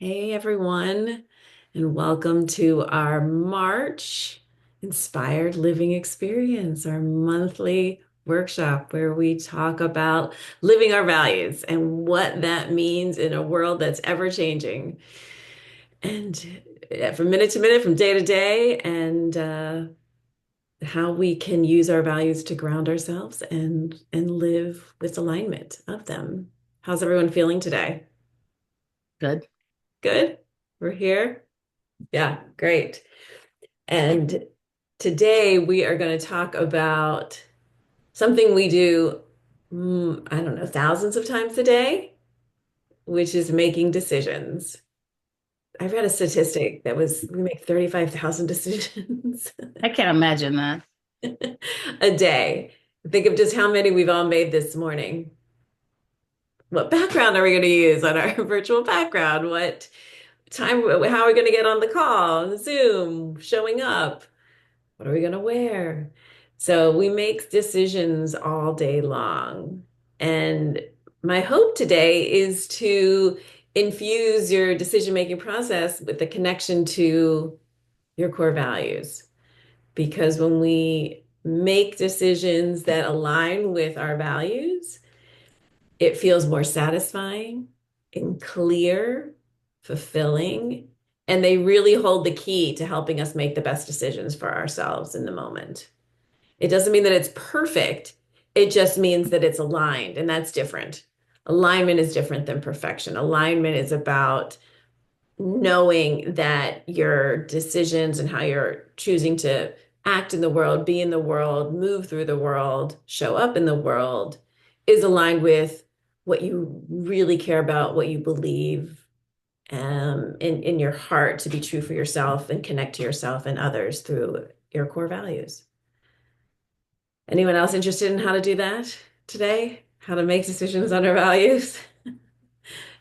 Hey everyone, and welcome to our March Inspired Living Experience, our monthly workshop where we talk about living our values and what that means in a world that's ever changing. And from minute to minute, from day to day, and how we can use our values to ground ourselves and live with alignment of them. How's everyone feeling today? Good. Good? We're here? Yeah, great. And today we are going to talk about something we do, I don't know, thousands of times a day, which is making decisions. I read a statistic that was we make 35,000 decisions I can't imagine that. a day. Think of just how many we've all made this morning. What background are we going to use on our virtual background? What time, how are we going to get on the call, Zoom, showing up? What are we going to wear? So we make decisions all day long. And my hope today is to infuse your decision-making process with the connection to your core values. Because when we make decisions that align with our values, it feels more satisfying and clear, fulfilling, and they really hold the key to helping us make the best decisions for ourselves in the moment. It doesn't mean that it's perfect. It just means that it's aligned, and that's different. Alignment is different than perfection. Alignment is about knowing that your decisions and how you're choosing to act in the world, be in the world, move through the world, show up in the world is aligned with what you really care about, what you believe in your heart to be true for yourself and connect to yourself and others through your core values. Anyone else interested in how to do that today? How to make decisions on our values?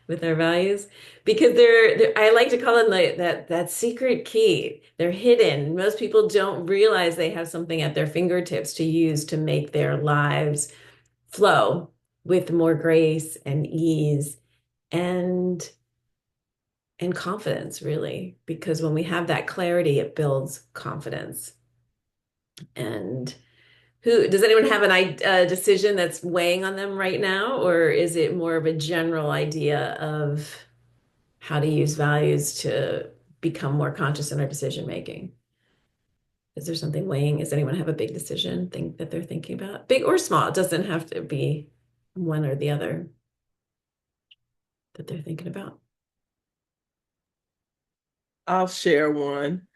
With our values because I like to call them that secret key. They're hidden. Most people don't realize they have something at their fingertips to use to make their lives flow with more grace and ease and and confidence, really, because when we have that clarity, it builds confidence. And who does anyone have a decision that's weighing on them right now, or is it more of a general idea of how to use values to become more conscious in our decision making? Is there something weighing? Does anyone have a big decision think that they're thinking about? Big or small? It doesn't have to be one or the other that they're thinking about. I'll share one.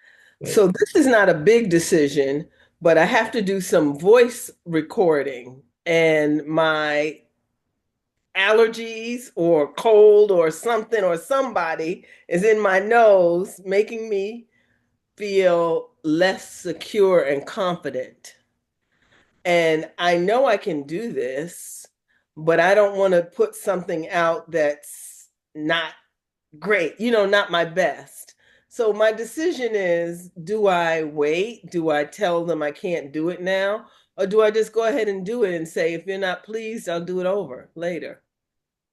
So Great. this is not a big decision, but I have to do some voice recording, and my allergies or cold or something or somebody is in my nose, making me feel less secure and confident. And I know I can do this, but I don't want to put something out that's not great, not my best. So my decision is, do I wait? Do I tell them I can't do it now? Or do I just go ahead and do it and say, if you're not pleased, I'll do it over later?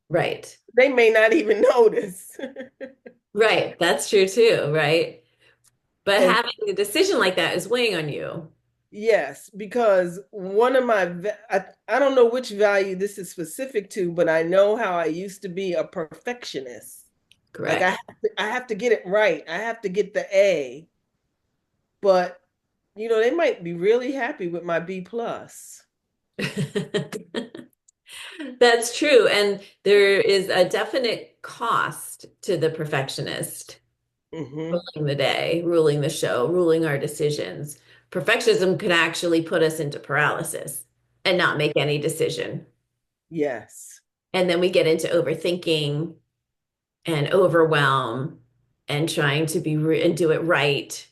Right. They may not even notice. Right. That's true too, right? But And having a decision like that is weighing on you. yes, because one of I don't know which value this is specific to, but I know how I used to be a perfectionist. Like Correct. I have to get it right. I have to get the A. But they might be really happy with my B plus. That's true. And there is a definite cost to the perfectionist Hmm. ruling the day, ruling the show, ruling our decisions. Perfectionism could actually put us into paralysis and not make any decision. Yes. And then we get into overthinking and overwhelm and trying to and do it right.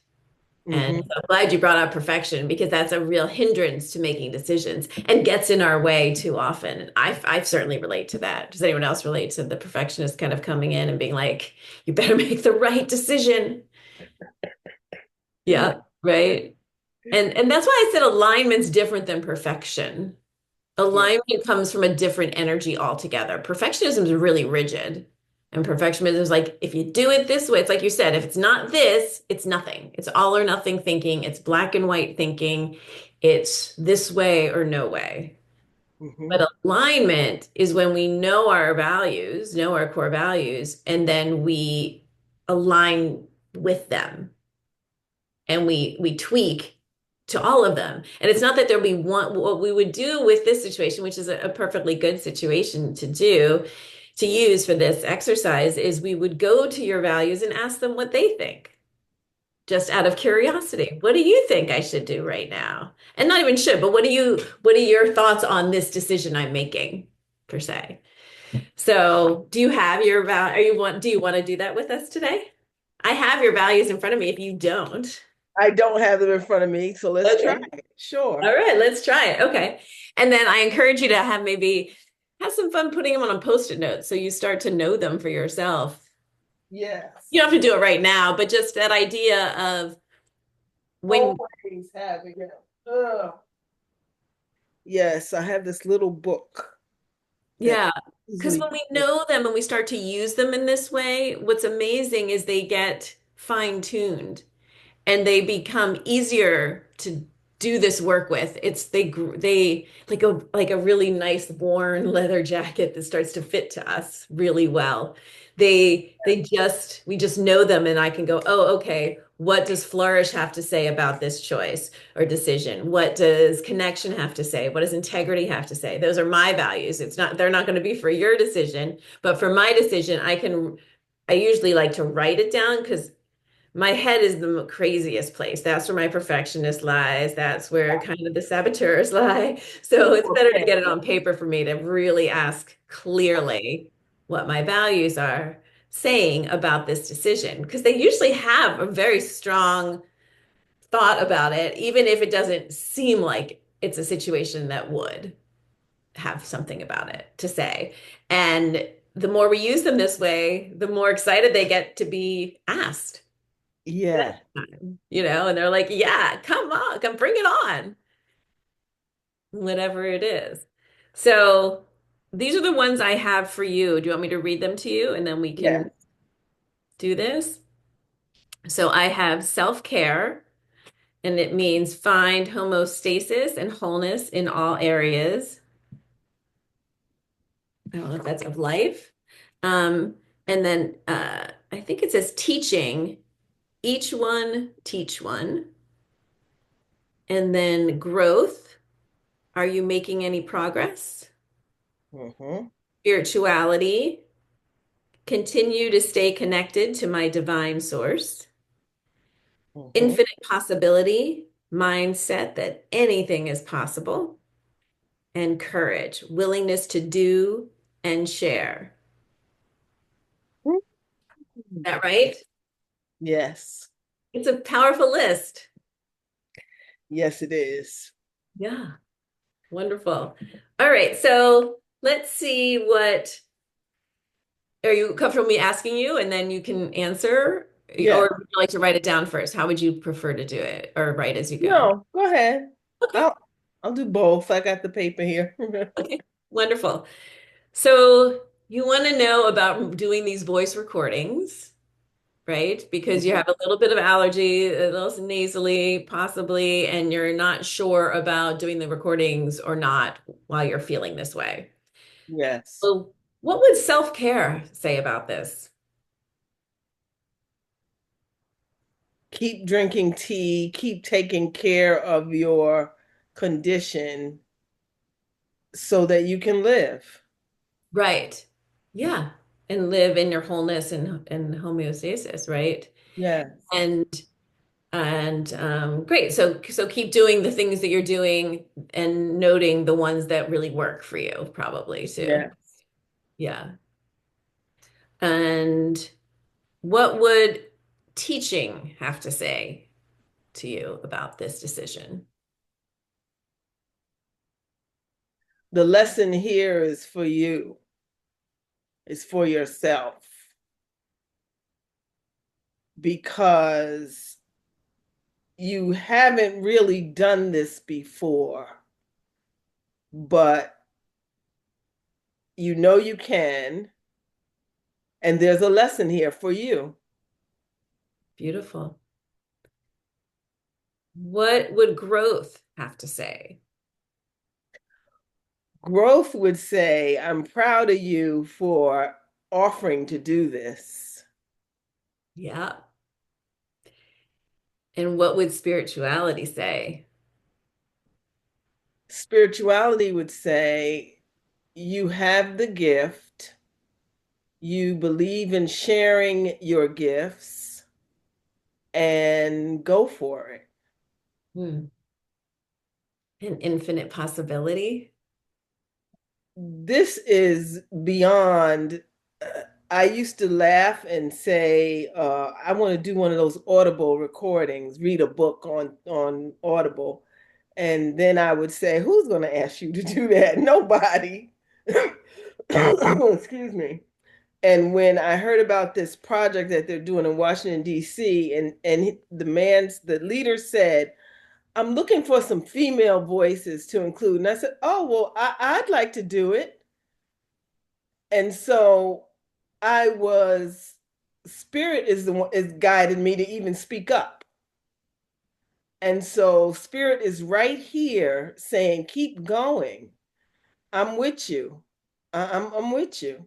And Hmm. I'm glad you brought up perfection because that's a real hindrance to making decisions and gets in our way too often. And I certainly relate to that. Does anyone else relate to the perfectionist kind of coming in and being like, you better make the right decision? Yeah, right. And that's why I said alignment's different than perfection. Yeah. Alignment comes from a different energy altogether. Perfectionism is really rigid. And perfectionism is like, if you do it this way, it's like you said, if it's not this, it's nothing. It's all or nothing thinking. It's black and white thinking. It's this way or no way. Mm-hmm. But alignment is when we know our values, know our core values, and then we align with them and we tweak to all of them. And it's not that there'll be one, what we would do with this situation, which is a perfectly good situation to do, to use for this exercise, is we would go to your values and ask them what they think, just out of curiosity. What do you think I should do right now? And not even should, but what are your thoughts on this decision I'm making, per se? So, do you have your val do you want to do that with us today? I have your values in front of me if you don't. I don't have them in front of me, so let's try Okay. it. Sure. All right, let's try it. Okay. And then I encourage you to have some fun putting them on a post-it note so you start to know them for yourself. Yes. You don't have to do it right now, but just that idea of when, Always having it. Ugh. Yes, I have this little book that yeah, because when easily. we know them and we start to use them in this way, what's amazing is they get fine-tuned and they become easier to do this work with. They like a really nice worn leather jacket that starts to fit to us really well. We just know them and I can go, "Oh, okay, what does flourish have to say about this choice or decision? What does connection have to say? What does integrity have to say?" Those are my values. They're not going to be for your decision, but for my decision, I usually like to write it down because my head is the craziest place. That's where my perfectionist lies. That's where kind of the saboteurs lie. So it's better to Okay. get it on paper for me to really ask clearly what my values are saying about this decision. Because they usually have a very strong thought about it, even if it doesn't seem like it's a situation that would have something about it to say. And the more we use them this way, the more excited they get to be asked Yeah. and they're like, yeah, come on, come bring it on, whatever it is. So these are the ones I have for you. Do you want me to read them to you and then we Yeah. can do this? So I have self-care, and it means find homeostasis and wholeness in all areas. I don't know if that's of life. Um, and then I think it says teaching, each one teach one. And then growth. Are you making any progress? Mm-hmm. Spirituality, continue to stay connected to my divine source. Mm-hmm. Infinite possibility, mindset that anything is possible. And courage, willingness to do and share. Is that right? Yes. It's a powerful list. Yes, it is. Yeah, wonderful. All right, so let's see what are you comfortable me asking you and then you can answer? Yeah. Or would you like to write it down first? How would you prefer to do it or write as you go? No, go ahead. Okay. I'll do both. I got the paper here. Okay. Wonderful. So you want to know about doing these voice recordings, right? Because you Mhm. have a little bit of allergy, a little nasally, possibly, and you're not sure about doing the recordings or not while you're feeling this way. Yes. So what would self-care say about this? Keep drinking tea, keep taking care of your condition so that you can live. Right. Yeah. And live in your wholeness and homeostasis, right? Yes. And great. So keep doing the things that you're doing and noting the ones that really work for you, probably too. Yeah. Yeah. And what would teaching have to say to you about this decision? The lesson here is for you. It's for yourself because you haven't really done this before, but you know you can, And there's a lesson here for you. Beautiful. What would growth have to say? Growth would say, I'm proud of you for offering to do this. Yeah. And what would spirituality say? Spirituality would say, you have the gift, you believe in sharing your gifts, and go for it. Hmm. An infinite possibility? This is beyond. I used to laugh and say, I want to do one of those Audible recordings, read a book on Audible. And then I would say, who's going to ask you to do that? Nobody. Excuse me. And when I heard about this project that they're doing in Washington, D.C., and the leader said, I'm looking for some female voices to include. And I said, oh, well, I'd like to do it. And so I was, Spirit is the one is guided me to even speak up. And so Spirit is right here saying, keep going. I'm with you. I'm with you.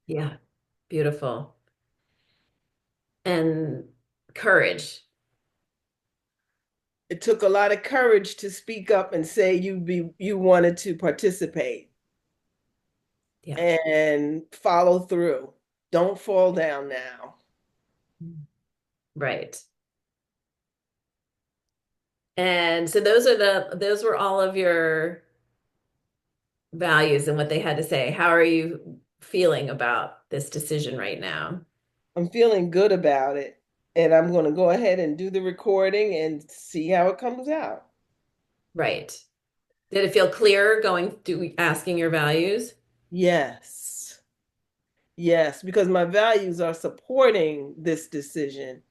Yeah. Beautiful. And courage. It took a lot of courage to speak up and say you wanted to participate Yeah. and follow through. Don't fall down now. Right. And so those were all of your values and what they had to say. How are you feeling about this decision right now? I'm feeling good about it. And I'm going to go ahead and do the recording and see how it comes out. Right. Did it feel clearer going through asking your values? Yes. Yes, because my values are supporting this decision.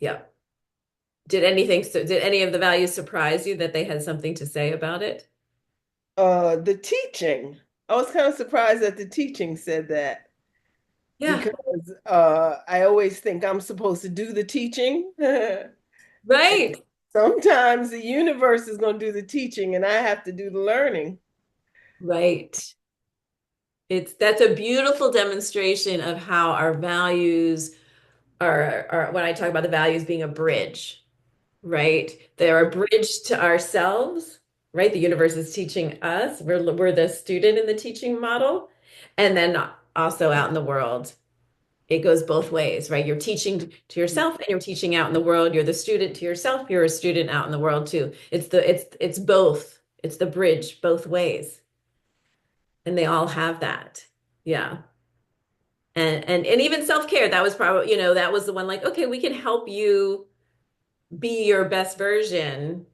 Yeah. Did any of the values surprise you that they had something to say about it? The teaching, I was kind of surprised that the teaching said that Yeah. because I always think I'm supposed to do the teaching. And Right. sometimes the universe is going to do the teaching and I have to do the learning. Right. That's a beautiful demonstration of how our values are when I talk about the values being a bridge, right? They're a bridge to ourselves, right? The universe is teaching us. We're the student in the teaching model. And then also out in the world, it goes both ways, right? You're teaching to yourself and you're teaching out in the world. You're the student to yourself, you're a student out in the world too. It's both. It's the bridge both ways. And they all have that. Yeah. And even self-care, that was probably, that was the one like, okay, we can help you be your best version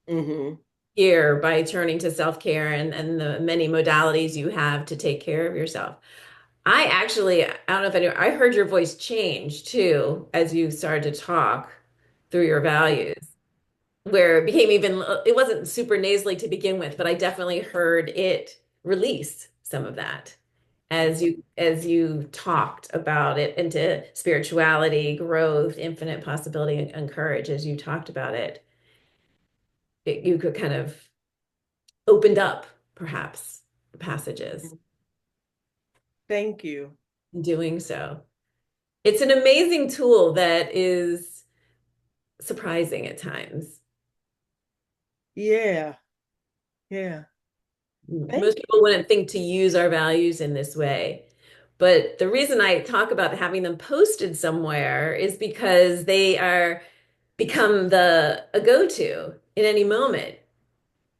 Hmm. here by turning to self-care and the many modalities you have to take care of yourself. I don't know if anyone, I heard your voice change too as you started to talk through your values, where it became even, it wasn't super nasally to begin with, but I definitely heard it release some of that as you talked about it into spirituality, growth, infinite possibility, and courage. As you talked about it, you could kind of opened up perhaps the passages Thank you. in doing so. It's an amazing tool that is surprising at times. Yeah. Yeah. Most Thank people wouldn't think to use our values in this way. But the reason I talk about having them posted somewhere is because they are become the a go-to in any moment.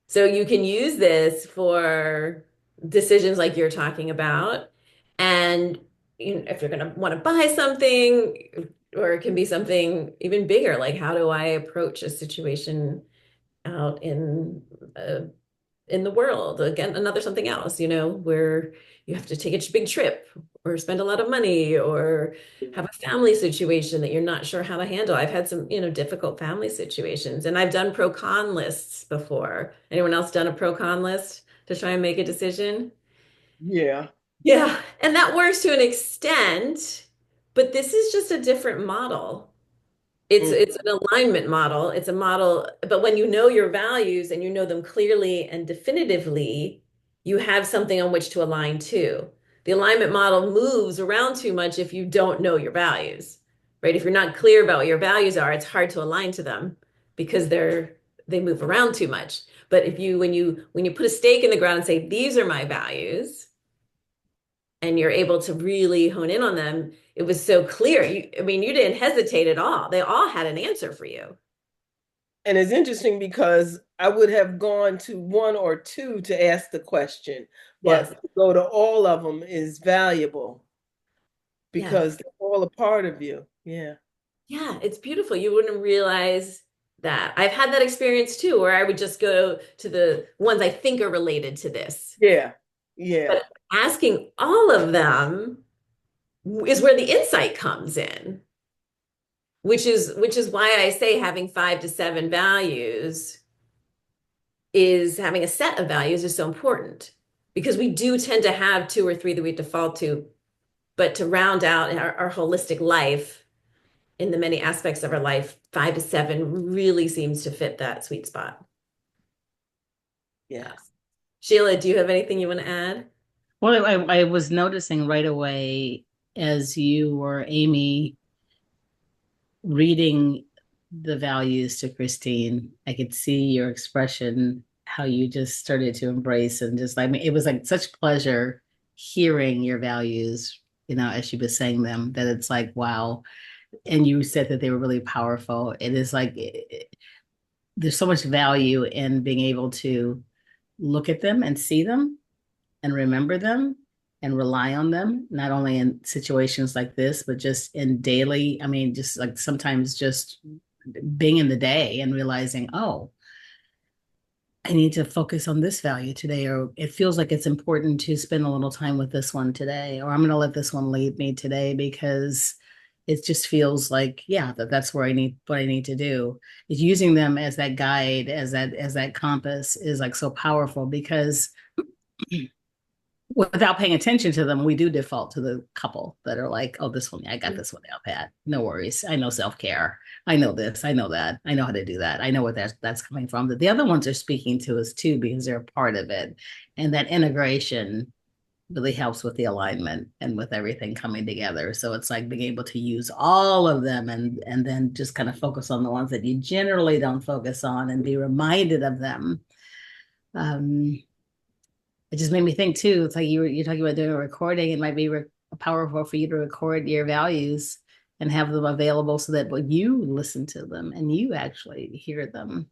So you can use this for decisions like you're talking about. And if you're going to want to buy something, or it can be something even bigger, like how do I approach a situation out uh, in the world? Again, another something else, where you have to take a big trip or spend a lot of money or have a family situation that you're not sure how to handle. I've had some, difficult family situations and I've done pro con lists before. Anyone else done a pro con list to try and make a decision? you. Yeah. Yeah, and that works to an extent, but this is just a different model. Mm. It's an alignment model. It's a model, but when you know your values and you know them clearly and definitively, you have something on which to align to. The alignment model moves around too much if you don't know your values, right? If you're not clear about what your values are, it's hard to align to them because they move around too much. But if you when you put a stake in the ground and say, these are my values, and you're able to really hone in on them, it was so clear. I mean, you didn't hesitate at all. They all had an answer for you. And it's interesting because I would have gone to one or two to ask the question, Yes. but to go to all of them is valuable Yes. because they're all a part of you. Yeah. Yeah, it's beautiful. You wouldn't realize that. I've had that experience too, where I would just go to the ones I think are related to this. Yeah. Yeah. But asking all of them is where the insight comes in, which is why I say having 5 to 7 values is having a set of values is so important because we do tend to have 2 or 3 that we default to, but to round out our holistic life in the many aspects of our life, 5 to 7 really seems to fit that sweet spot. Yeah. Yes. Sheila, do you have anything you want to add? Well, I was noticing right away as you were, Amy, reading the values to Christine, I could see your expression, how you just started to embrace and just, I mean, it was like such pleasure hearing your values, as she was saying them, that it's like, wow. And you said that they were really powerful. It is like, there's so much value in being able to look at them and see them and remember them and rely on them, not only in situations like this, but just in daily. I mean, just like sometimes just being in the day and realizing, oh, I need to focus on this value today, or it feels like it's important to spend a little time with this one today, or I'm going to let this one lead me today because it just feels like, yeah, that's where I need what I need to do. Is using them as that guide, as that compass is like so powerful because without paying attention to them, we do default to the couple that are like, oh, this one, I got this one down pat. No worries. I know self-care. I know this. I know that. I know how to do that. I know where that's coming from. That the other ones are speaking to us too because they're a part of it. And that integration really helps with the alignment and with everything coming together. So it's like being able to use all of them and then just kind of focus on the ones that you generally don't focus on and be reminded of them. Um, it just made me think too. It's like you're talking about doing a recording. It might be powerful for you to record your values and have them available so that when you listen to them and you actually hear them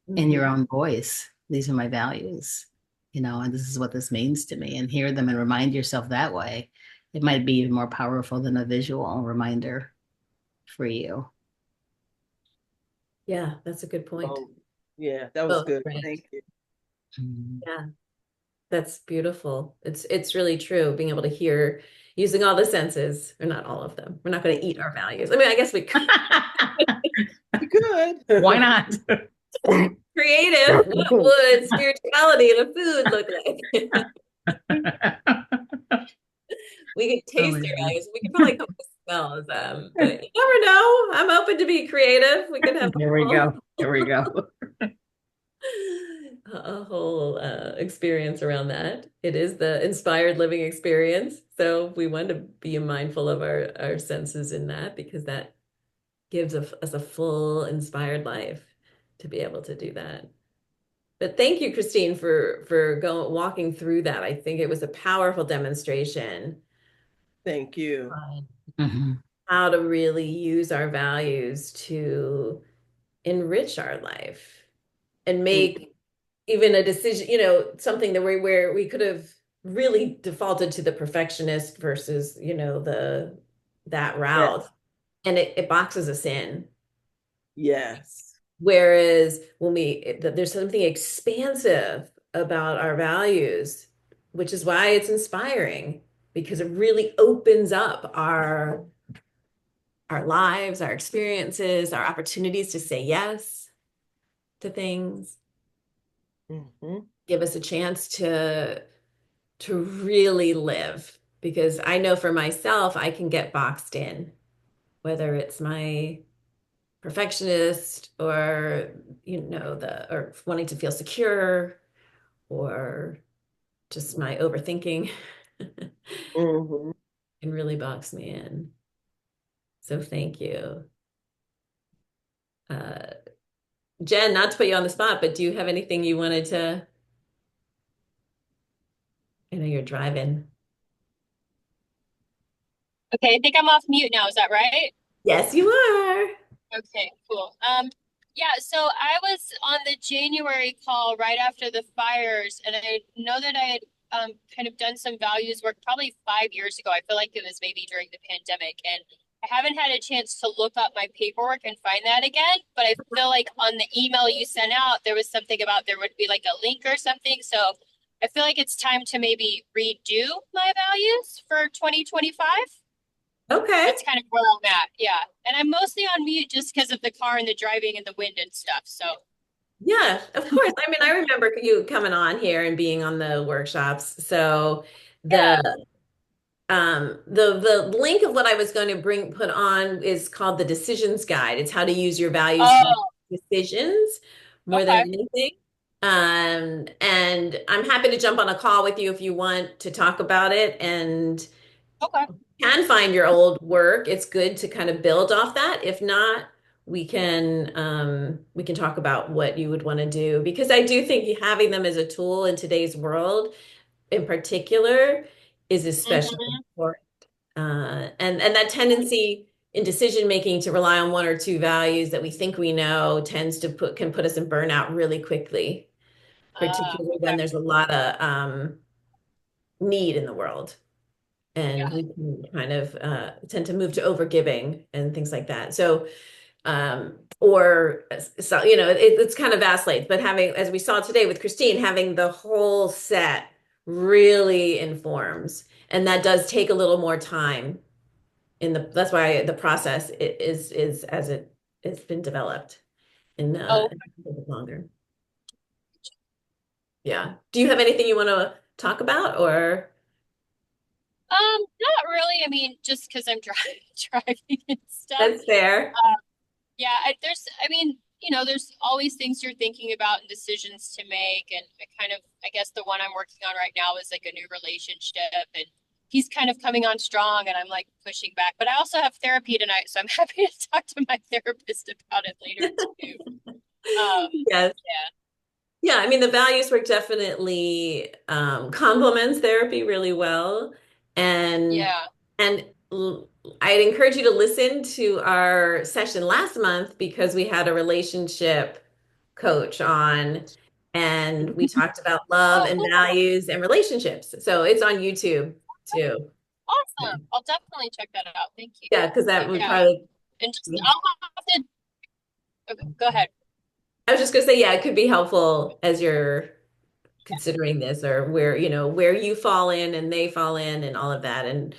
in Mhm. your own voice, these are my values, and this is what this means to me, and hear them and remind yourself that way. It might be even more powerful than a visual reminder for you. Yeah, that's a good point. Oh, yeah, that was Oh, good. right. Thank you. Mhm. Yeah, that's beautiful. It's really true. Being able to hear using all the senses, or not all of them. We're not going to eat our values. I mean, I guess we could. You could. Why not? Creative. What would spirituality and a food look like? We could Oh taste my our God. values. We could probably come up with smells. But you never know. I'm open to be creative. We could have Here we go. Here we go. a whole experience around that. It is the inspired living experience. So we want to be mindful of our senses in that because that gives us a full inspired life to be able to do that. But thank you, Christine, for going walking through that. I think it was a powerful demonstration Thank you. on Mhm. how to really use our values to enrich our life and Mm. make even a decision, something that where we could have really defaulted to the perfectionist versus, the that Yes. route. And it boxes us in. Yes. Whereas when there's something expansive about our values, which is why it's inspiring, because it really opens up our lives, our experiences, our opportunities to say yes to things, Hmm. give us a chance to really live because I know for myself I can get boxed in, whether it's my perfectionist or the or wanting to feel secure or just my overthinking Mhm. can really box me in. So thank you. Uh, Jen, not to put you on the spot, but do you have anything you wanted to? I know you're driving. Okay, I think I'm off mute now. Is that right? Yes, you are. Okay, cool. Yeah, so I was on the January call right after the fires, and I know that I had kind of done some values work probably 5 years ago. I feel like it was maybe during the pandemic, and I haven't had a chance to look up my paperwork and find that again. But I feel like on the email you sent out, there was something about there would be like a link or something. So I feel like it's time to maybe redo my values for 2025. Okay. That's kind of where I'm at. Yeah. And I'm mostly on mute just because of the car and the driving and the wind and stuff. So, Yeah, of course. I mean, I remember you coming on here and being on the workshops. So yeah. the link of what I was going to put on is called the Decisions Guide. It's how to use your values to Oh, make decisions more than okay. anything. And I'm happy to jump on a call with you if you want to talk about it and Okay. can find your old work. It's good to kind of build off that. If not, we can talk about what you would want to do because I do think having them as a tool in today's world in particular is especially Hmm. important. And that tendency in decision making to rely on one or two values that we think we know tends to put us in burnout really quickly, particularly when Okay. there's a lot of need in the world and Yeah. we can kind of tend to move to overgiving and things like that. So, or so it's kind of vacillates. But having, as we saw today with Christine, having the whole set really informs, and that does take a little more time. That's why the process is as it's been developed in Oh, a little bit longer. Yeah. Do you have anything you want to talk about, or not really. I mean, just because I'm driving and stuff. that's fair? Yeah, I mean, there's always things you're thinking about and decisions to make. And I guess the one I'm working on right now is like a new relationship and he's kind of coming on strong and I'm like pushing back. But I also have therapy tonight, so I'm happy to talk to my therapist about it later too. Yes. Yeah, Yeah, I mean the values work definitely complements therapy really well, and yeah. and I'd encourage you to listen to our session last month because we had a relationship coach on, and we talked about love Oh, and cool. values and relationships. So it's on YouTube too. Awesome. I'll definitely check that out. Thank you. Yeah, because that would Yeah. probably. And just I'll have to okay, go ahead. I was just gonna say, yeah, it could be helpful as you're considering this or where you fall in and they fall in and all of that and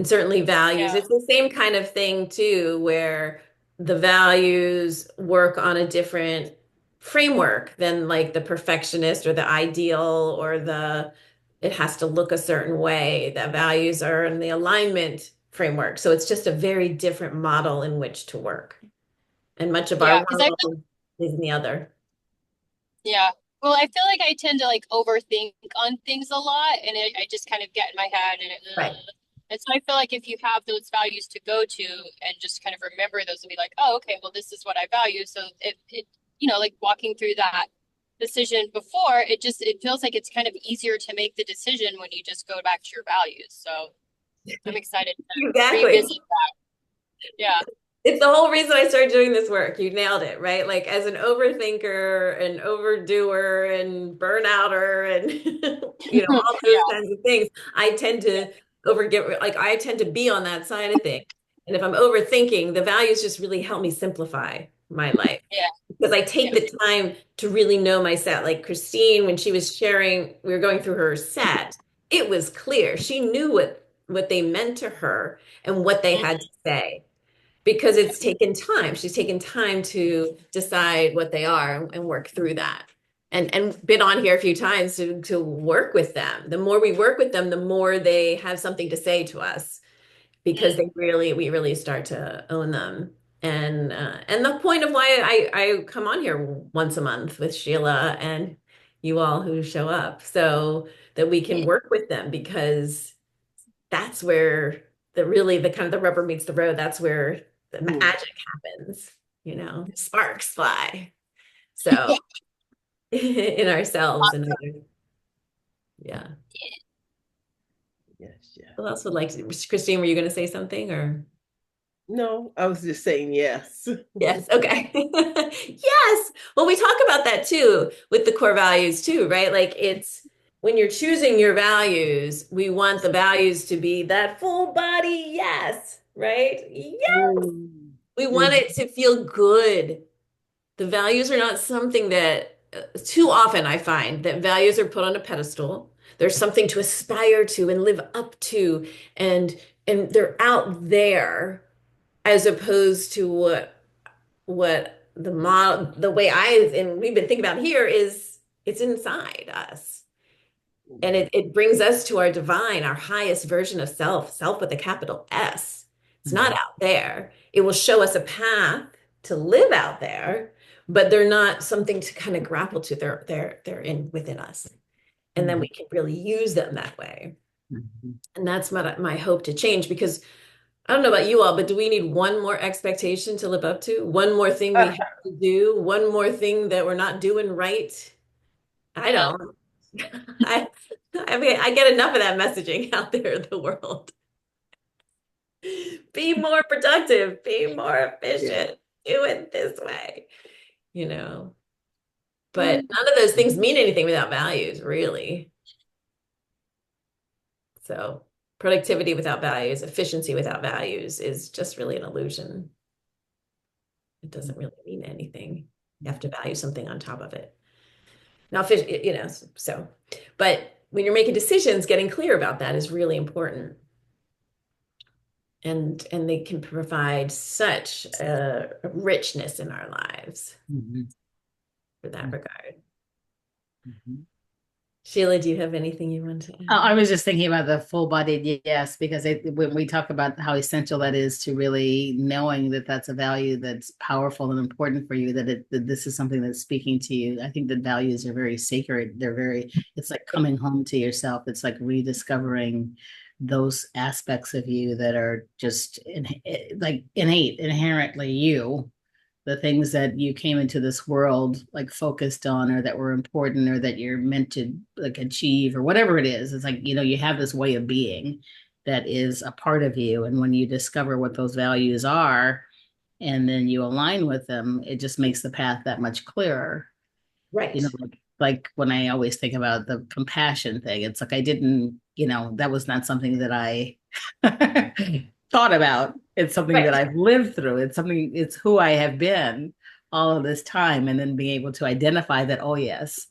certainly values Yeah. it's the same kind of thing too where the values work on a different framework than like the perfectionist or the ideal or the it has to look a certain way. The values are in the alignment framework, so it's just a very different model in which to work, and much of our Yeah, because I world is in the other. Yeah. Well, I feel like I tend to like overthink on things a lot and I just kind of get in my head Right. and so I feel like if you have those values to go to and just kind of remember those and be like, oh, okay, well, this is what I value. So like walking through that decision before, it feels like it's kind of easier to make the decision when you just go back to your values. So I'm excited to Exactly. revisit that. Yeah. It's the whole reason I started doing this work. You nailed it, right? Like as an overthinker, an overdoer, and burnouter, and all those Yeah. kinds of things, I tend to overgive. Like I tend to be on that side of things. And if I'm overthinking, the values just really help me simplify my life Yeah. because I take Yeah. the time to really know my set. Like Christine, when she was sharing, we were going through her set, it was clear. She knew what they meant to her and what they had to Mhm. say because it's taken time. She's taken time to decide what they are and work through that. and been on here a few times to work with them. The more we work with them, the more they have something to say to us because we really start to own them. And the point of why I come on here once a month with Sheila and you all who show up so that we can work with them because that's where the kind of the rubber meets the road. That's where the Mm. magic happens, sparks fly. So in ourselves and others. Yeah. Yes, yes. Who else would like to? Christine, were you going to say something or? No, I was just saying yes. Yes. Okay. Yes. Well, we talk about that too with the core values too, right? Like it's when you're choosing your values, we want the values to be that full body yes, right? Yes. Mm. We want Mm. it to feel good. The values are not something that too often I find that values are put on a pedestal. There's something to aspire to and live up to, and they're out there as opposed to what the way and we've been thinking about here is it's inside us. And it brings us to our divine, our highest version of self with a capital S. It's not Mhm. out there. It will show us a path to live out there, but they're not something to kind of grapple to. They're in within us. And then Mhm. we can really use them that way. Mhm. And that's my hope to change because I don't know about you all, but do we need one more expectation to live up to? One more thing we have to do? One more thing that we're not doing right? I Yeah. don't. I I mean, I get enough of that messaging out there in the world. Be more productive, be more Yeah. efficient, do it this way, you know. But Mm. none of those things mean anything without values, really. So productivity without values, efficiency without values is just really an illusion. It doesn't really mean anything. You have to value something on top of it. Now, so, but when you're making decisions, getting clear about that is really important. And they can provide such a richness in our lives Mhm. for that regard. Mhm. Sheila, do you have anything you want to I add? was just thinking about the full bodied yes, because when we talk about how essential that is to really knowing that that's a value that's powerful and important for you, that this is something that's speaking to you. I think that values are very sacred. It's like coming home to yourself. It's like rediscovering those aspects of you that are just like innate, inherently you, the things that you came into this world like focused on or that were important or that you're meant to like achieve or whatever it is. It's like, you have this way of being that is a part of you. And when you discover what those values are and then you align with them, it just makes the path that much clearer. Right. Like when I always think about the compassion thing, it's like I didn't, that was not something that I thought about. It's something that Right. I've lived through. It's who I have been all of this time. And then being able to identify that, oh, yes,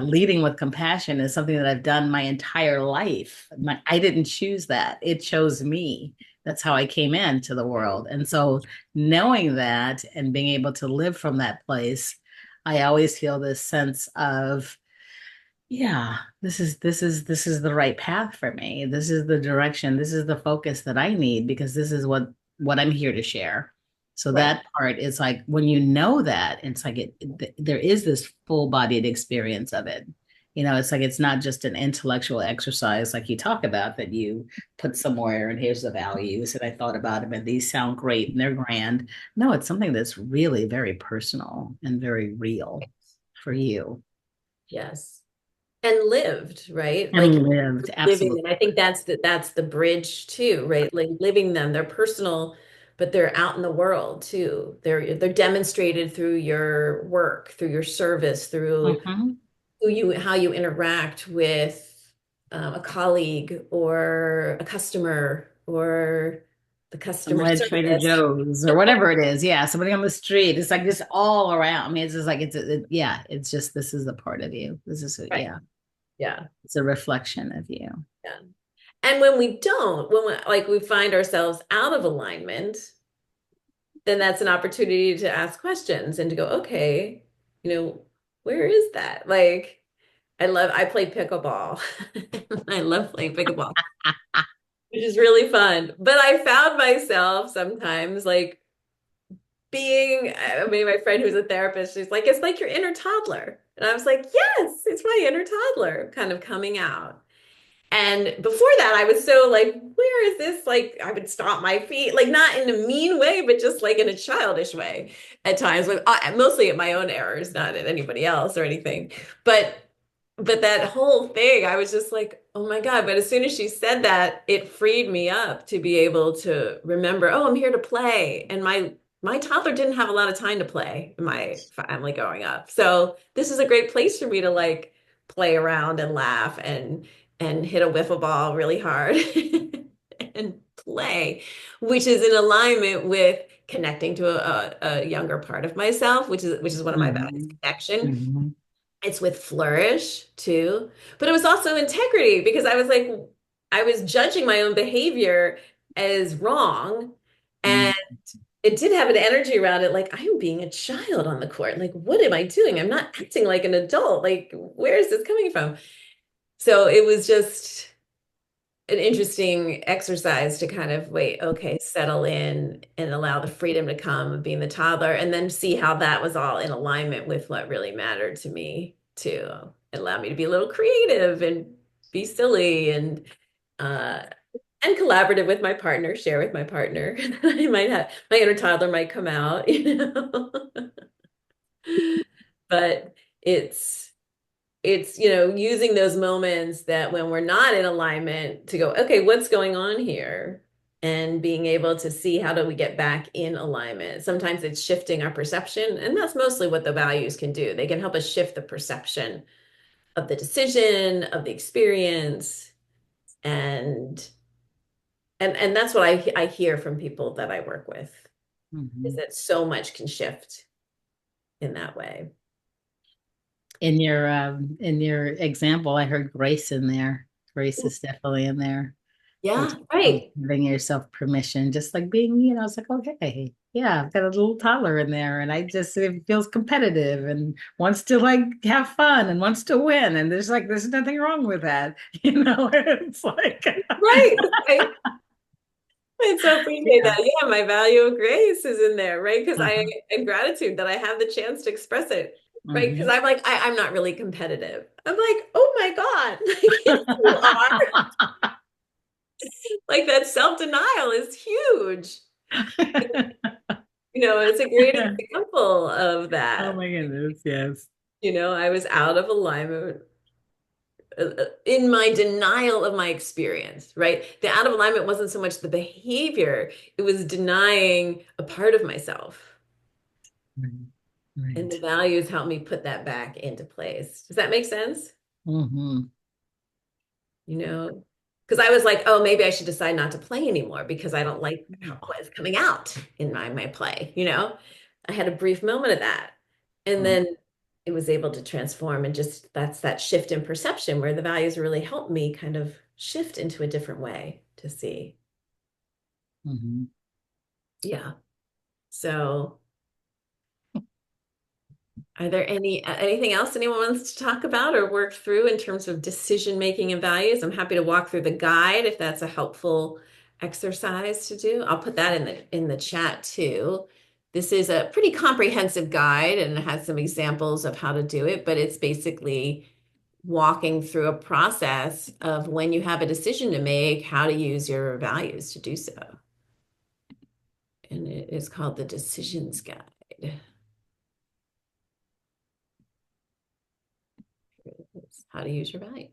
leading with compassion is something that I've done my entire life. I didn't choose that, it chose me. That's how I came into the world. And so knowing that and being able to live from that place, I always feel this sense of, yeah, this is the right path for me. This is the direction. This is the focus that I need because this is what I'm here to share. So Right. that part is like when you know that, it's like there is this full-bodied experience of it. It's like it's not just an intellectual exercise like you talk about that you put somewhere and here's the values and I thought about them and these sound great and they're grand. No, it's something that's really very personal and very real for you Yes. And lived, right? Like and lived. living, Absolutely. and I think that's the bridge too, right? Like living them, they're personal, but they're out in the world too. They're demonstrated through your work, through your service, through Mhm. how you interact with a colleague or a customer or the customer Somewhere at Trader service. Joe's or whatever it is. Yeah, somebody on the street. It's like just all around. I mean, it's just like yeah. It's just this is the part of you. Right. Yeah. Yeah. It's a reflection of you. Yeah. And when we don't, like we find ourselves out of alignment, then that's an opportunity to ask questions and to go, okay, you know, where is that? Like, I play pickleball. I love playing pickleball, which is really fun. But I found myself sometimes like I mean, my friend who's a therapist, she's like, it's like your inner toddler. And I was like, yes, it's my inner toddler kind of coming out. And before that, I was so like, where is this? Like, I would stomp my feet, like not in a mean way, but just like in a childish way at times, with mostly at my own errors, not at anybody else or anything. But that whole thing, I was just like, oh my God. But as soon as she said that, it freed me up to be able to remember, oh, I'm here to play. And my toddler didn't have a lot of time to play in my family growing up. So this is a great place for me to like play around and laugh and hit a wiffle ball really hard and play, which is in alignment with connecting to a younger part of myself, which is one of my values, Mhm. connection. Mhm. It's with flourish too, but it was also integrity because I was like, I was judging my own behavior as wrong. Mhm. And it did have an energy around it, like I am being a child on the court. Like, what am I doing? I'm not acting like an adult. Like, where is this coming from? So it was just an interesting exercise to kind of wait, okay, settle in and allow the freedom to come of being the toddler, and then see how that was all in alignment with what really mattered to me too. It allowed me to be a little creative and be silly uh and collaborative with my partner, share with my partner. I might have my inner toddler might come out, you know. But it's using those moments that when we're not in alignment to go, okay, what's going on here? And being able to see how do we get back in alignment. Sometimes it's shifting our perception, and that's mostly what the values can do. They can help us shift the perception of the decision, of the experience, and and that's what I hear from people that I work with, is Mhm. that so much can shift in that way. In your example, I heard grace in there. Grace is definitely in there. Yeah, Which right. giving yourself permission, just like being, it's like, okay, yeah, I've got a little toddler in there, and it feels competitive and wants to like have fun and wants to win, and there's nothing wrong with that, It's like, Right. Right. I so appreciate that. Yeah, my value of grace is in there, right? Because uh-huh. and gratitude that I have the chance to express it, right? Because Mhm. I'm like, I'm not really competitive. I'm like, oh my God, like yes, you are. Like that self-denial is huge. It's a great example of Oh that. my goodness, yes. I was out of alignment in my denial of my experience, right? The out of alignment wasn't so much the behavior, it was denying a part of myself. Right. And the Right. values help me put that back into place. Does that make sense? Mm-hmm. You know, because I was like, oh, maybe I should decide not to play anymore because I don't like how it's coming out in my play. I had a brief moment of that. And then it was able to transform, and just that's that shift in perception where the values really helped me kind of shift into a different way to see. Mm-hmm. Yeah. So are there anything else anyone wants to talk about or work through in terms of decision making and values? I'm happy to walk through the guide if that's a helpful exercise to do. I'll put that in the chat too. This is a pretty comprehensive guide and it has some examples of how to do it, but it's basically walking through a process of when you have a decision to make, how to use your values to do so. And it is called the Decisions Guide. It's how to use your values.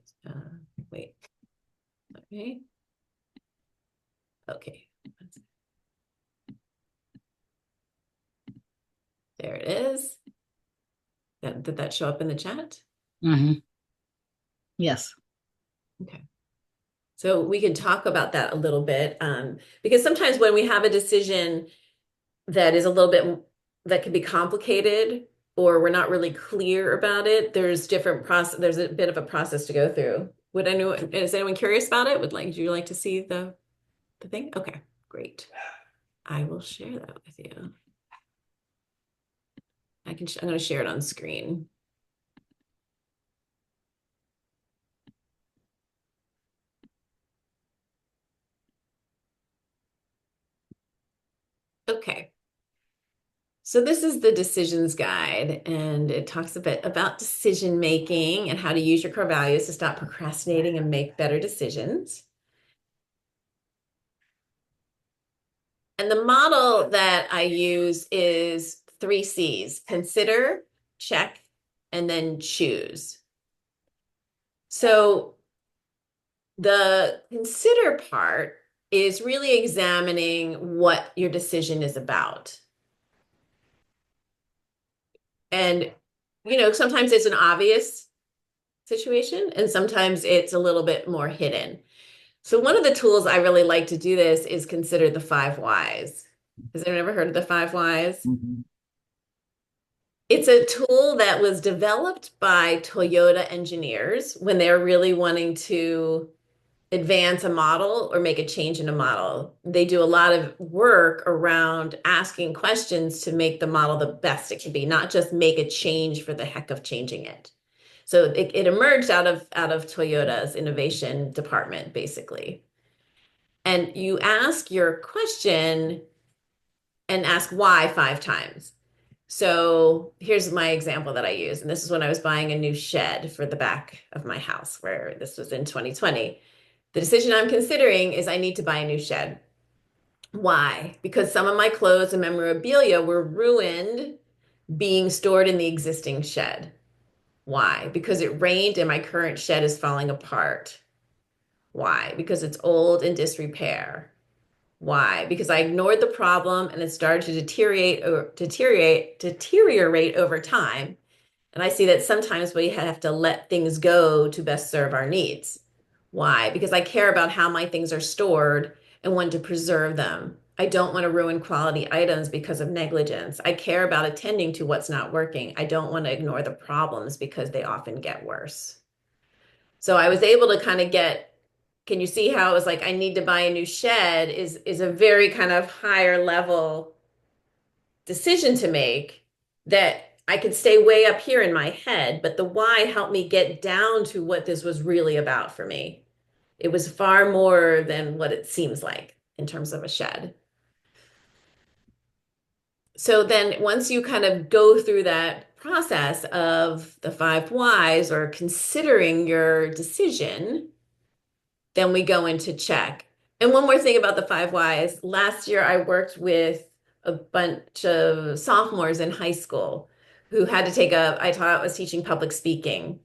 Wait, okay. Okay. There it is. Did that show up in the chat? Mm-hmm. Yes. Okay. So we can talk about that a little bit, because sometimes when we have a decision that is a little bit that can be complicated or we're not really clear about it, there's a bit of a process to go through. Is anyone curious about it? Would you like to see the thing? Okay, great. I will share that with you. I'm going to share it on screen. Okay. So this is the decisions guide, and it talks a bit about decision making and how to use your core values to stop procrastinating and make better decisions. And the model that I use is 3 C's: consider, check, and then choose. So the consider part is really examining what your decision is about. And, sometimes it's an obvious situation, and sometimes it's a little bit more hidden. So one of the tools I really like to do this is consider the 5 whys. Has anyone ever heard of the 5 whys? Mhm. It's a tool that was developed by Toyota engineers when they're really wanting to advance a model or make a change in a model. They do a lot of work around asking questions to make the model the best it can be, not just make a change for the heck of changing it. So it emerged out of Toyota's innovation department, basically. And you ask your question and ask why 5 times. So here's my example that I use. And this is when I was buying a new shed for the back of my house, where this was in 2020. The decision I'm considering is I need to buy a new shed. Why? Because some of my clothes and memorabilia were ruined being stored in the existing shed. Why? Because it rained and my current shed is falling apart. Why? Because it's old and disrepair. Why? Because I ignored the problem and it started to deteriorate over time. And I see that sometimes we have to let things go to best serve our needs. Why? Because I care about how my things are stored and want to preserve them. I don't want to ruin quality items because of negligence. I care about attending to what's not working. I don't want to ignore the problems because they often get worse. So I was able to kind of can you see how it was like I need to buy a new shed is a very kind of higher level decision to make that I could stay way up here in my head, but the why helped me get down to what this was really about for me. It was far more than what it seems like in terms of a shed. So then once you kind of go through that process of the 5 whys or considering your decision, then we go into check. And one more thing about the 5 whys. Last year, I worked with a bunch of sophomores in high school who had to I taught, I was teaching public speaking.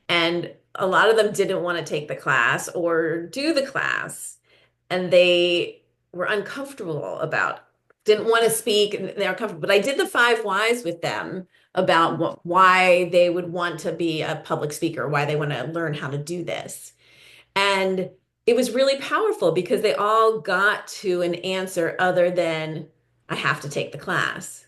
And a lot of them didn't want to take the class or do the class. And they were uncomfortable didn't want to speak. And they're uncomfortable. But I did the 5 whys with them about why they would want to be a public speaker, why they want to learn how to do this. And it was really powerful because they all got to an answer other than I have to take the class.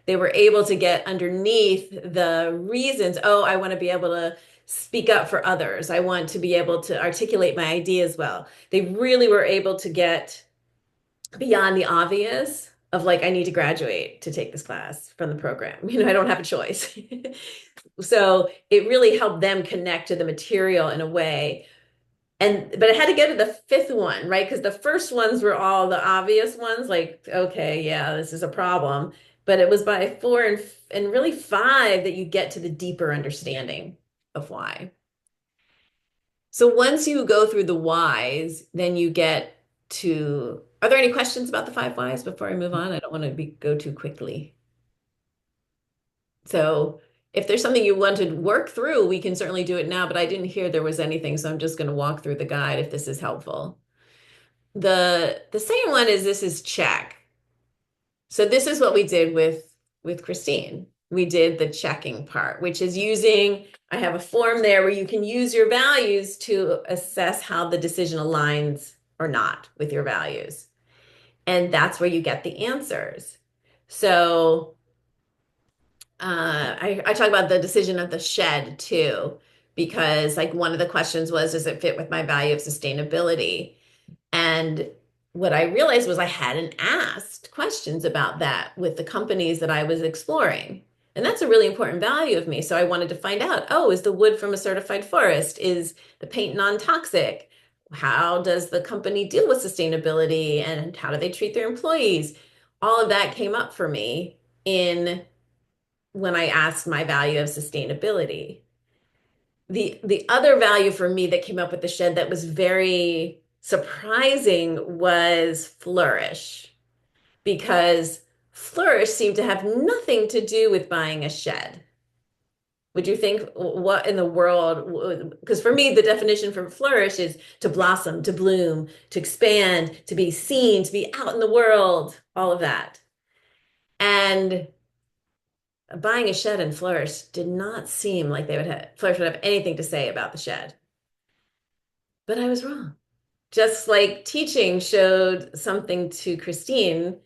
They were able to get underneath the reasons. Oh, I want to be able to speak up for others. I want to be able to articulate my ideas well. They really were able to get beyond the obvious of like, I need to graduate to take this class from the program. I don't have a choice. So it really helped them connect to the material in a way but I had to get to the fifth one, right? Because the first ones were all the obvious ones, like, okay, yeah, this is a problem. But it was by 4 and really 5 that you get to the deeper understanding of why. So once you go through the whys, then you get to, are there any questions about the 5 whys before I move on? I don't want to go too quickly. So if there's something you want to work through, we can certainly do it now, but I didn't hear there was anything, so I'm just going to walk through the guide if this is helpful. The second one is this is check. So this is what we did with Christine. We did the checking part, which is I have a form there where you can use your values to assess how the decision aligns or not with your values. And that's where you get the answers. So I talk about the decision of the shed too, because like one of the questions was, does it fit with my value of sustainability? And what I realized was I hadn't asked questions about that with the companies that I was exploring. And that's a really important value of me. So I wanted to find out, oh, is the wood from a certified forest? Is the paint non-toxic? How does the company deal with sustainability and how do they treat their employees? all of that came up for me in when I asked my value of sustainability. The other value for me that came up with the shed that was very surprising was flourish, because flourish seemed to have nothing to do with buying a shed. Would you think what in the world? Because for me, the definition for flourish is to blossom, to bloom, to expand, to be seen, to be out in the world, all of that. And buying a shed and flourish did not seem like flourish would have anything to say about the shed. But I was wrong. Just like teaching showed something to Christine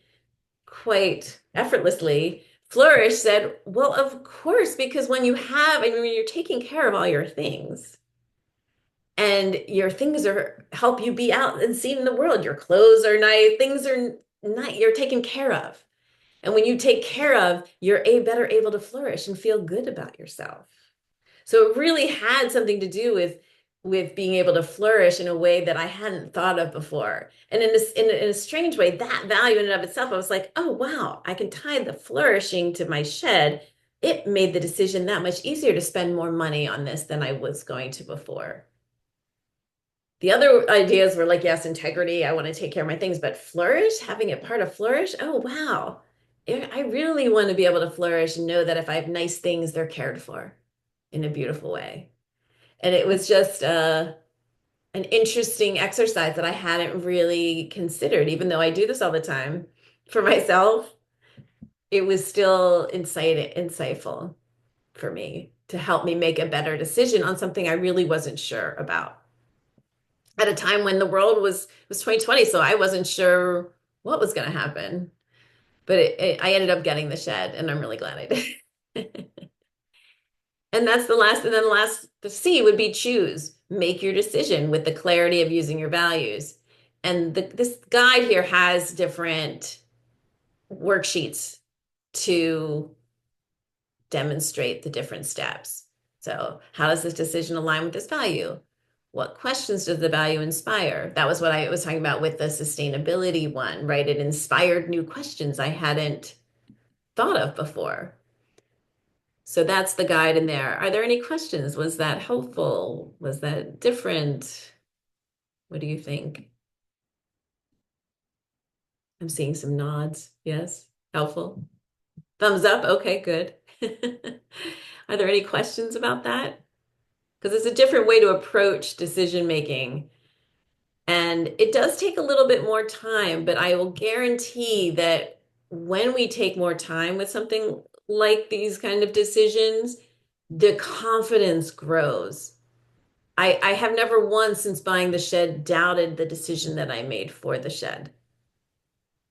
quite effortlessly, Flourish said, well, of course, because when you're taking care of all your things and your things are help you be out and seen in the world, your clothes are nice, things are nice, you're taken care of. And when you take care of, you're better able to flourish and feel good about yourself. So it really had something to do with being able to flourish in a way that I hadn't thought of before. And in a strange way, that value in and of itself, I was like, oh, wow, I can tie the flourishing to my shed. It made the decision that much easier to spend more money on this than I was going to before. The other ideas were like, yes, integrity. I want to take care of my things, but flourish, having it part of flourish. Oh, wow. I really want to be able to flourish and know that if I have nice things, they're cared for in a beautiful way. And it was just an interesting exercise that I hadn't really considered, even though I do this all the time for myself. It was still insightful for me to help me make a better decision on something I really wasn't sure about at a time when the world was 2020, so I wasn't sure what was going to happen. But I ended up getting the shed, and I'm really glad I did. And that's the last, and then the C would be choose. Make your decision with the clarity of using your values. And this guide here has different worksheets to demonstrate the different steps. So, how does this decision align with this value? What questions does the value inspire? That was what I was talking about with the sustainability one, right? It inspired new questions I hadn't thought of before. So that's the guide in there. Are there any questions? Was that helpful? Was that different? What do you think? I'm seeing some nods. Yes, helpful. Thumbs up. Okay, good. Are there any questions about that? Because it's a different way to approach decision making. And it does take a little bit more time, but I will guarantee that when we take more time with something like these kind of decisions, the confidence grows. I have never once since buying the shed doubted the decision that I made for the shed.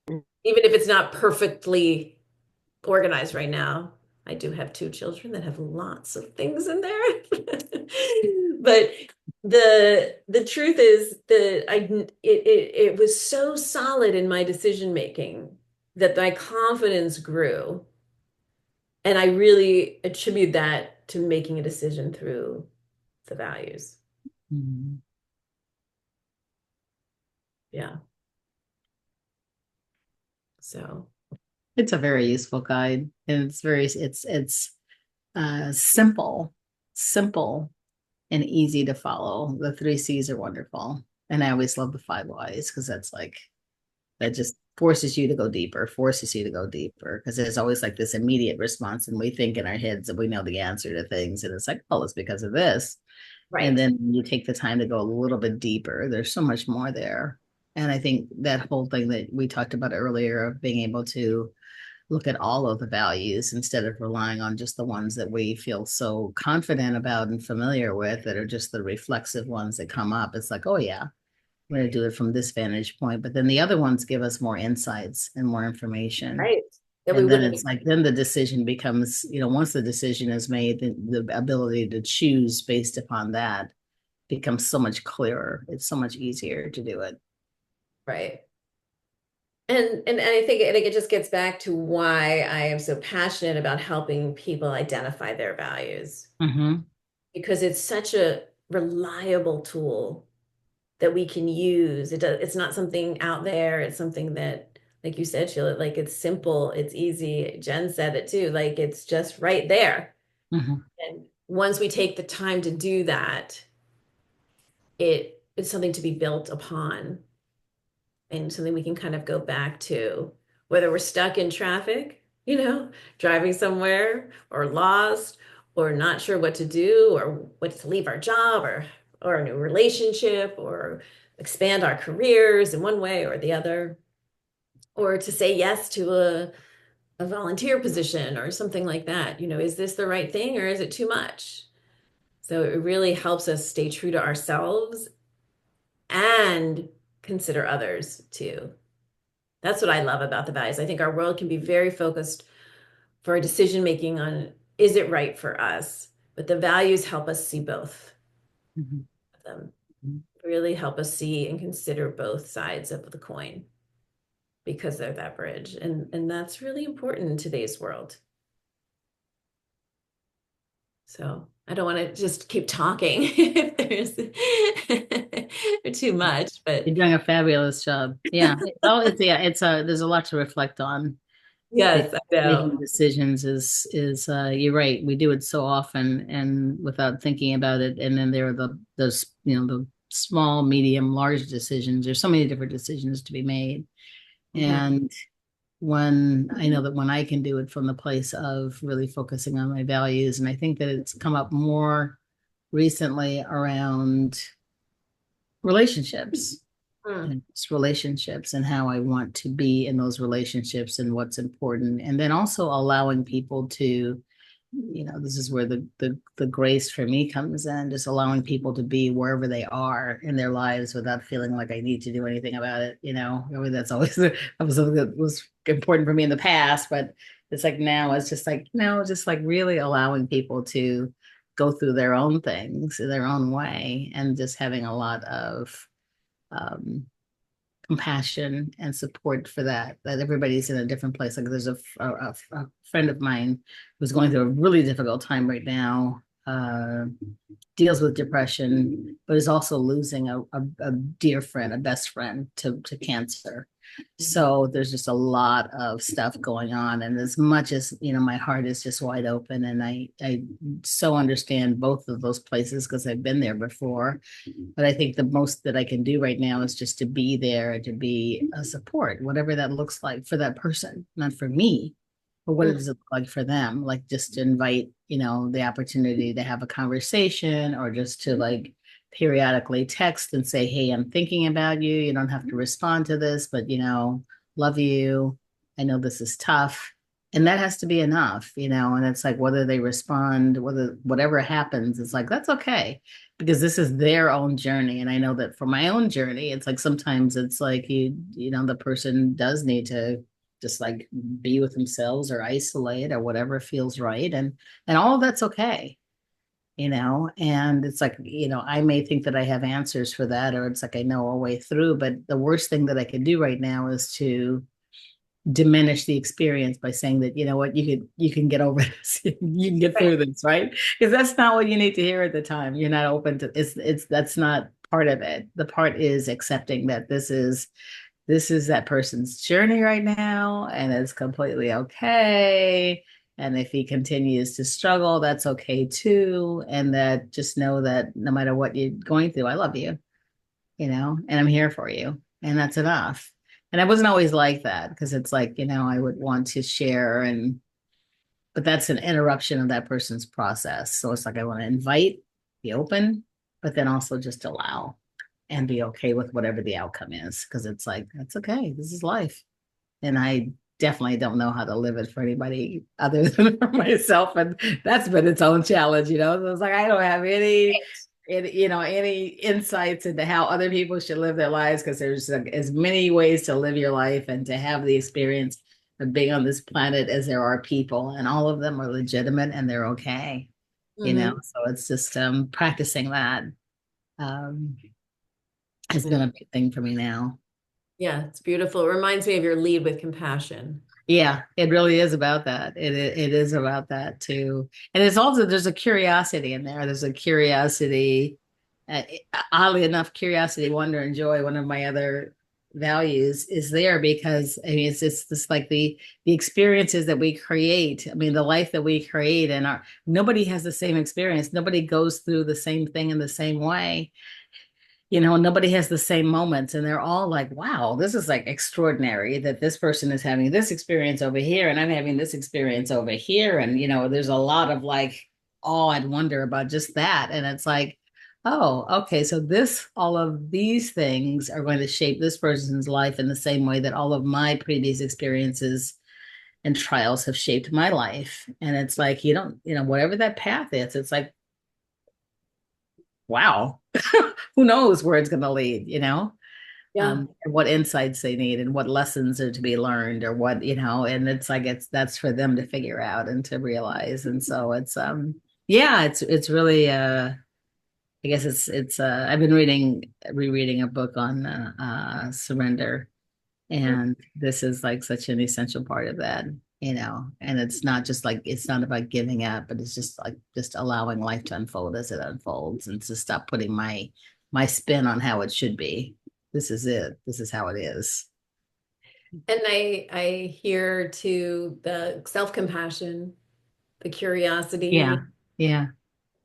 Even if it's not perfectly organized right now. I do have two children that have lots of things in there. But the truth is that it was so solid in my decision making that my confidence grew. And I really attribute that to making a decision through the values. Mm-hmm. Yeah. So It's a very useful guide, and it's simple and easy to follow. The three C's are wonderful, and I always love the five whys because that's like that just forces you to go deeper, because there's always like this immediate response, and we think in our heads that we know the answer to things, and it's like, oh, it's because of this. And right. then you take the time to go a little bit deeper. There's so much more there. And I think that whole thing that we talked about earlier of being able to look at all of the values instead of relying on just the ones that we feel so confident about and familiar with that are just the reflexive ones that come up. It's like, oh, yeah, I'm going to do it from this vantage point. But then the other ones give us more insights and more information. Right. That we And then wouldn't it's like, then the decision becomes, once the decision is made, the ability to choose based upon that becomes so much clearer. It's so much easier to do it. right. And I think it just gets back to why I am so passionate about helping people identify their values, Mm-hmm. because it's such a reliable tool that we can use. It's not something out there, it's something that like you said, Sheila, like it's simple, it's easy. Jen said it too, like it's just right there. Mhm. And once we take the time to do that, it's something to be built upon and something we can kind of go back to, whether we're stuck in traffic, driving somewhere or lost or not sure what to do or what to leave our job or a new relationship or expand our careers in one way or the other, or to say yes to a volunteer position or something like that. Is this the right thing or is it too much? So it really helps us stay true to ourselves and consider others too. That's what I love about the values. I think our world can be very focused for our decision making on is it right for us? But the values help us see both Mhm. of them, really help us see and consider both sides of the coin because they're that bridge. And that's really important in today's world. So I don't want to just keep talking if there's too much, but You're doing a fabulous job. Yeah. There's a lot to reflect on. yes, I Making know. decisions is you're right. We do it so often and without thinking about it. And then there are those, the small, medium, large decisions. There's so many different decisions to be made. Mhm. And when I know that when I can do it from the place of really focusing on my values, and I think that it's come up more recently around relationships Mm. and it's relationships and how I want to be in those relationships and what's important. And then also allowing people to, this is where the grace for me comes in, just allowing people to be wherever they are in their lives without feeling like I need to do anything about it. I mean, that was something that was important for me in the past, but it's like now it's just like, just like really allowing people to go through their own things in their own way and just having a lot of um, compassion and support for that everybody's in a different place. Like there's a friend of mine who's going through a really difficult time right now, deals with depression, but is also losing a dear friend, a best friend to cancer. So there's just a lot of stuff going on. And as much as, my heart is just wide open and I so understand both of those places because I've been there before. But I think the most that I can do right now is just to be there and to be a support, whatever that looks like for that person, not for me, but what Mm. does it look like for them? Like just to invite, the opportunity to have a conversation or just to like periodically text and say, hey, I'm thinking about you. You don't have to respond to this, but love you. I know this is tough. And that has to be enough, and it's like whether they respond, whatever happens, it's like that's okay because this is their own journey. And I know that for my own journey, it's like sometimes it's like the person does need to just like be with themselves or isolate or whatever feels right. And all of that's okay, and it's like, I may think that I have answers for that, or it's like I know a way through. But the worst thing that I can do right now is to diminish the experience by saying that what you can get over this, you can get Right. through this, right? Because that's not what you need to hear at the time. You're not open to it's that's not part of it. The part is accepting that this is that person's journey right now and it's completely okay. And if he continues to struggle, that's okay too. And that just know that no matter what you're going through, I love you, and I'm here for you. And that's enough. And I wasn't always like that because it's like, I would want to share but that's an interruption of that person's process. So it's like I want to invite, be open, but then also just allow and be okay with whatever the outcome is. Cause it's like, that's okay. This is life. And I definitely don't know how to live it for anybody other than for myself. And that's been its own challenge, So it's like I don't have any insights into how other people should live their lives because there's like, as many ways to live your life and to have the experience of being on this planet as there are people, and all of them are legitimate and they're okay. Mhm. So it's just practicing that um, has been a big thing for me now. Yeah, it's beautiful. It reminds me of your lead with compassion. Yeah, it really is about that. It is about that too. And it's also there's a curiosity in there. There's a curiosity, oddly enough, curiosity, wonder, and joy. One of my other values is there because I mean it's just like the experiences that we create. I mean the life that we create and our nobody has the same experience. Nobody goes through the same thing in the same way. You know, nobody has the same moments and they're all like, wow, this is like extraordinary that this person is having this experience over here and I'm having this experience over here. And, you know, there's a lot of like awe and wonder about just that. And it's like, oh, okay, so this, all of these things are going to shape this person's life in the same way that all of my previous experiences and trials have shaped my life. And it's like, you don't, you know, whatever that path is, it's like, wow, who knows where it's going to lead, you know? Yeah. And what insights they need and what lessons are to be learned or what, you know, and it's like that's for them to figure out and to realize. And so it's yeah, it's really I guess it's I've been rereading a book on surrender. And this is like such an essential part of that, you know, and it's not just like, it's not about giving up, but it's just like, just allowing life to unfold as it unfolds and to stop putting my spin on how it should be. This is it. This is how it is. And I hear too the self-compassion, the Yeah. curiosity, Yeah.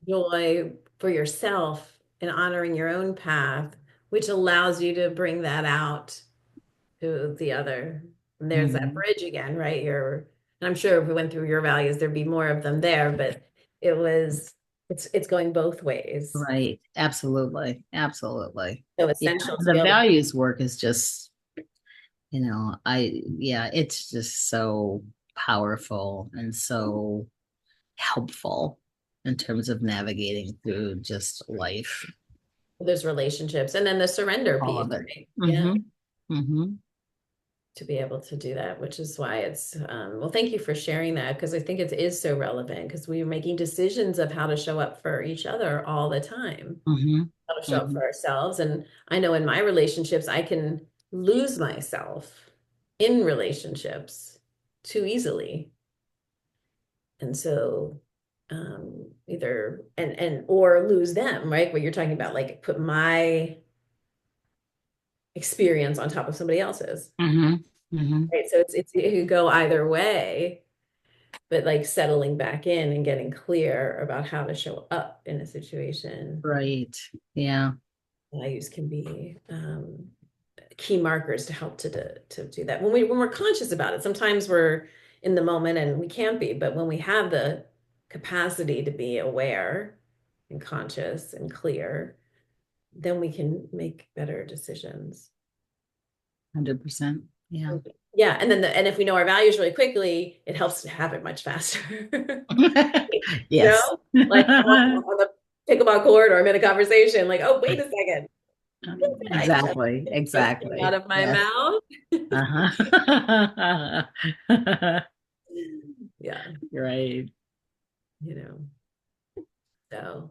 joy for yourself and honoring your own path, which allows you to bring that out to the other. And there's that Mhm. bridge again, right? And I'm sure if we went through your values, there'd be more of them there, but it was, it's going both ways. Right. Absolutely. Absolutely. So Yeah. essential to be The able to, values work is just, you know, yeah, it's just so powerful and so helpful in terms of navigating through just life, there's relationships and then the surrender all piece, of it. right? Yeah. Mm-hmm. Mm-hmm. To be able to do that, which is why it's well, thank you for sharing that because I think it is so relevant because we're making decisions of how to show up for each other all the time, Mm-hmm. how to show up Mm-hmm. for ourselves. And I know in my relationships, I can lose myself in relationships too easily. And so either and or lose them, right? What you're talking about, like put my experience on top of somebody else's. Mm-hmm. Mm-hmm. Right. So it could go either way, but like settling back in and getting clear about how to show up in a situation. Right. Yeah. Values can be key markers to help to do that. When we're conscious about it, sometimes we're in the moment and we can't be, but when we have the capacity to be aware and conscious and clear, then we can make better decisions. 100%. Yeah. Yeah, and then and if we know our values really quickly, it helps to have it much faster. You Yes. know, like I'm on the pickleball court or I'm in a conversation, like, oh, wait a second. I just Exactly. just came out Exactly. of my Yes. mouth. Uh-huh. Yeah, Right. you know. So,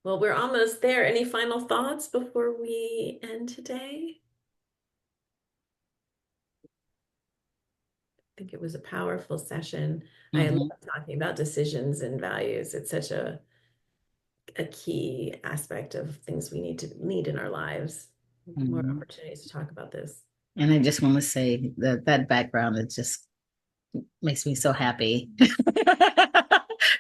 well, we're almost there. Any final thoughts before we end today? I think it was a powerful session. I love Mm-hmm. talking about decisions and values. It's such a key aspect of things we need in our lives. More Mm-hmm. opportunities to talk about this. And I just want to say that that background, it just makes me so happy.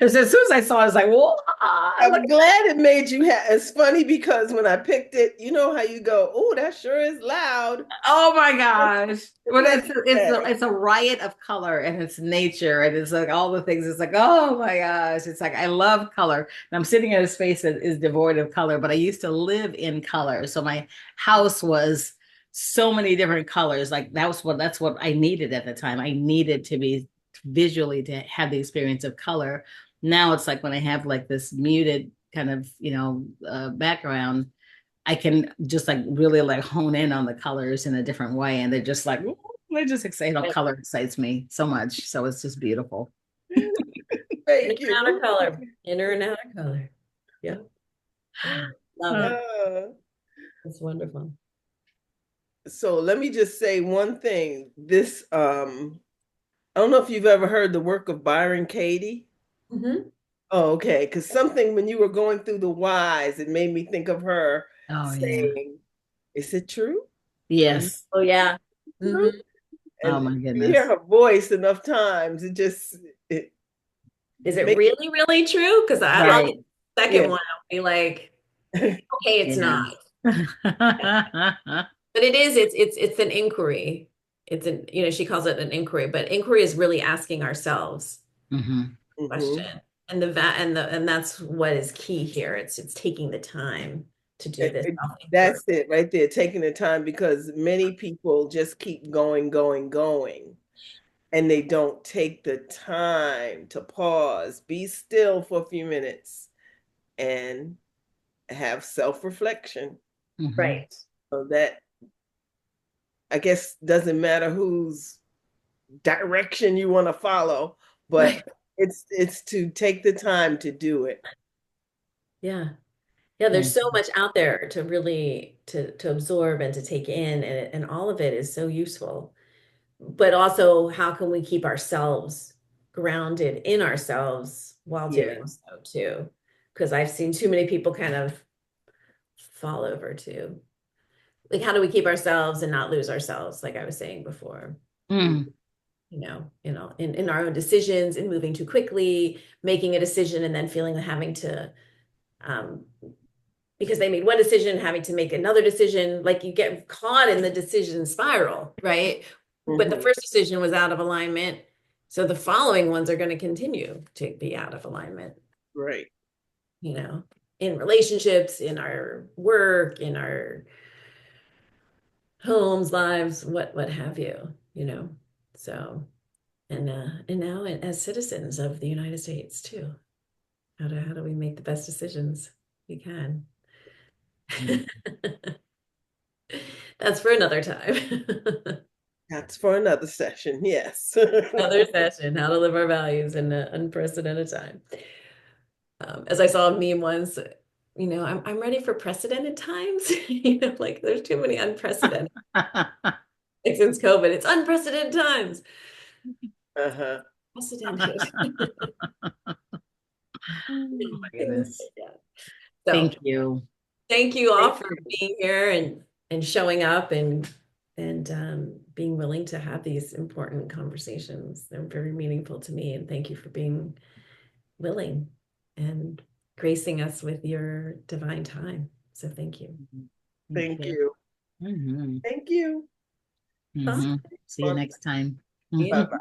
As soon as I saw it, I was like, "Whoa, look." I'm glad it made you It's funny because when I picked it, you know how you go, oh, that sure is loud. Oh my gosh. What But did you say? it's a riot of color and it's nature and it's like all the things. It's like, oh my gosh. It's like I love color. And I'm sitting in a space that is devoid of color, but I used to live in color. So my house was so many different colors. Like that's what I needed at the time. I needed to be visually to have the experience of color. Now it's like when I have like this muted kind of, you know, background, I can just like really like hone in on the colors in a different way. And they're just like, ooh, they're just excited. You know, color excites me so much. So it's just beautiful. Inner Thank and outer you. color. Inner and outer color. Yeah. Love it. Uh, It's wonderful. so let me just say one thing. I don't know if you've ever heard the work of Byron Katie. Mhm. Oh, okay. Because something when you were going through the whys, it made me think of her Oh yeah. saying, is it true? Yes. Oh yeah. Hmm. Oh And my you hear goodness. her voice enough times, it Is it makes really, really true? Because I'll Right. get the second yeah. one, I'll be like, okay, it's Yeah. not. But it is, it's an inquiry. It's an, she calls it an inquiry, but inquiry is really asking ourselves Hmm. a question. Mhm. And and that's what is key here. It's taking the time to do this self-inquiry. That's it right there, taking the time, because many people just keep going, going, going, and they don't take the time to pause, be still for a few minutes, and have self-reflection. Hmm. Right. So that, I guess, doesn't matter whose direction you want to follow, but Right. it's to take the time to do it. Yeah. Yeah, Yeah. there's so much out there to really to absorb and to take in, and all of it is so useful. But also, how can we keep ourselves grounded in ourselves while Yeah. doing so too? Because I've seen too many people kind of fall over too. Like, how do we keep ourselves and not lose ourselves, like I was saying before? Mm. In our own decisions, in moving too quickly, making a decision and then feeling having to um, because they made one decision, having to make another decision. Like you get caught in the decision spiral, right? But the Mhm. first decision was out of alignment. So the following ones are going to continue to be out of alignment, Right. you know, in relationships, in our work, in our homes, lives, what have you. So and now as citizens of the United States too. How do we make the best decisions we can? That's for another time. That's for another session. Yes. Another session, how to live our values in an unprecedented time. As I saw a meme once, I'm ready for precedented times. Like there's too many unprecedented. Like since COVID, it's unprecedented times. Uh-huh. Precedented. Oh my goodness. Yeah. So Thank you. thank you all Thank for you. being here and showing up and being willing to have these important conversations. They're very meaningful to me, and thank you for being willing and gracing us with your divine time. So thank you. Thank Thank you. you. Hmm. Thank you. Awesome. Hmm. See you next time. Bye bye.